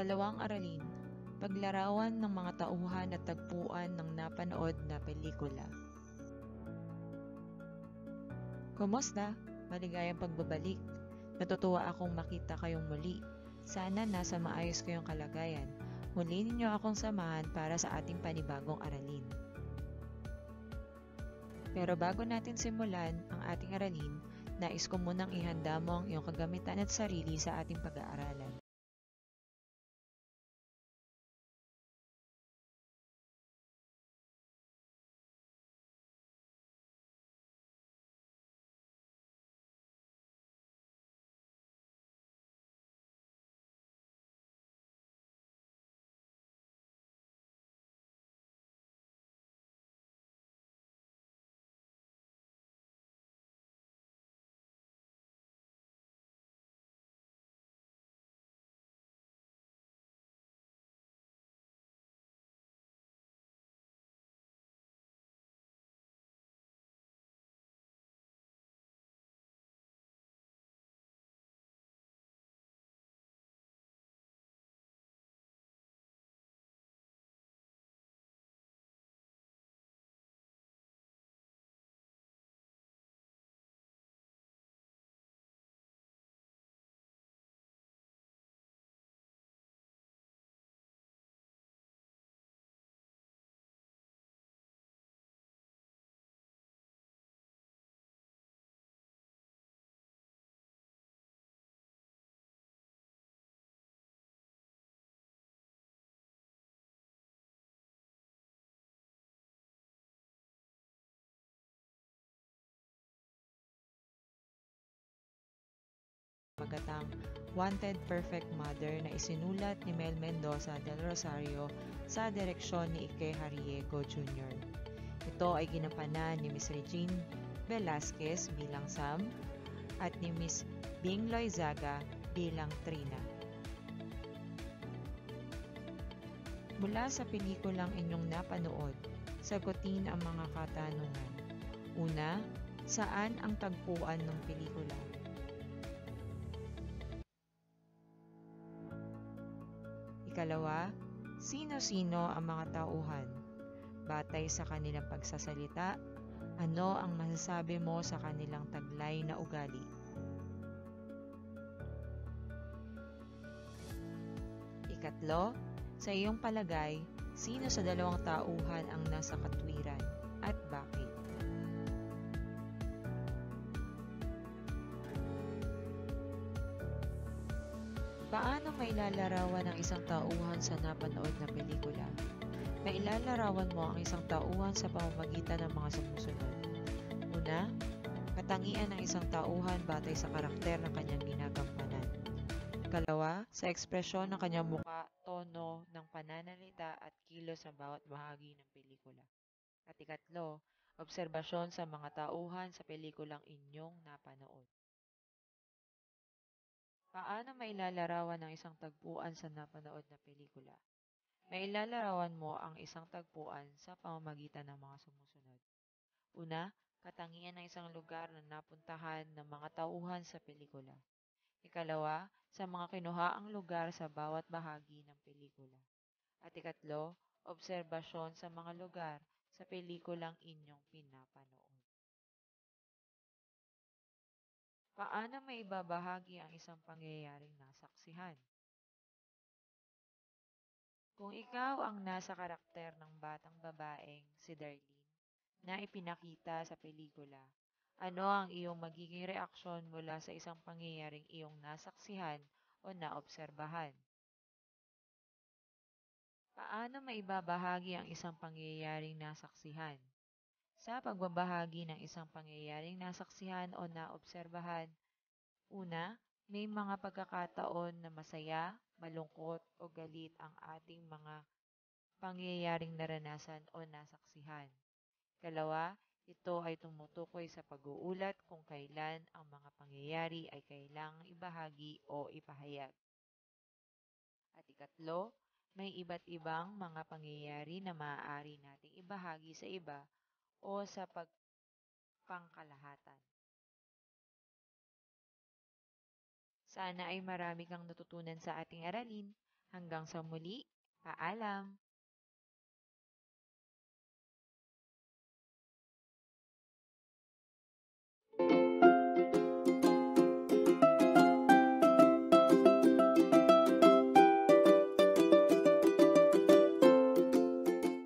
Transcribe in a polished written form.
Ikalawang aralin, paglarawan ng mga tauhan at tagpuan ng napanood na pelikula. Kumusta? Maligayang pagbabalik. Natutuwa akong makita kayong muli. Sana nasa maayos kayong kalagayan. Muli ninyo akong samahan para sa ating panibagong aralin. Pero bago natin simulan ang ating aralin, nais ko munang ihanda mo ang iyong kagamitan at sarili sa ating pag-aaralan. Magatang Wanted Perfect Mother na isinulat ni Mel Mendoza del Rosario sa direksyon ni Ike Hariego Jr. Ito ay ginampanan ni Ms. Regine Velasquez bilang Sam at ni Ms. Bing Loizaga bilang Trina. Mula sa pelikulang inyong napanood, sagutin ang mga katanungan. Una, saan ang tagpuan ng pelikula? Ikalawa, sino-sino ang mga tauhan? Batay sa kanilang pagsasalita, ano ang masasabi mo sa kanilang taglay na ugali? Ikatlo, sa iyong palagay, sino sa dalawang tauhan ang nasa katwiran at bakit? Paano mailalarawan ang isang tauhan sa napanood na pelikula? Mailalarawan mo ang isang tauhan sa pamamagitan ng mga sumusunod. Una, katangian ng isang tauhan batay sa karakter ng kanyang ginagampanan. Ikalawa, sa ekspresyon ng kanyang muka, tono ng pananalita at kilos sa bawat bahagi ng pelikula. At ikatlo, obserbasyon sa mga tauhan sa pelikulang inyong napanood. Paano mailalarawan ang isang tagpuan sa napanood na pelikula? Mailalarawan mo ang isang tagpuan sa pamamagitan ng mga sumusunod. Una, katangian ng isang lugar na napuntahan ng mga tauhan sa pelikula. Ikalawa, sa mga kinuhaang lugar sa bawat bahagi ng pelikula. At ikatlo, obserbasyon sa mga lugar sa pelikulang inyong pinapanood. Paano may ibabahagi ang isang pangyayaring nasaksihan? Kung ikaw ang nasa karakter ng batang babaeng si Darlene na ipinakita sa pelikula, ano ang iyong magiging reaksyon mula sa isang pangyayaring iyong nasaksihan o naobserbahan? Paano maibabahagi ang isang pangyayaring nasaksihan? Sa pagbabahagi ng isang pangyayaring nasaksihan o naobserbahan, una, may mga pagkakataon na masaya, malungkot o galit ang ating mga pangyayaring naranasan o nasaksihan. Kalawa, ito ay tumutukoy sa pag-uulat kung kailan ang mga pangyayari ay kailangang ibahagi o ipahayag. At ikatlo, may iba't ibang mga pangyayari na maaari nating ibahagi sa iba o sa pangkalahatan. Sana ay marami kang natutunan sa ating aralin Hanggang sa muli, paalam!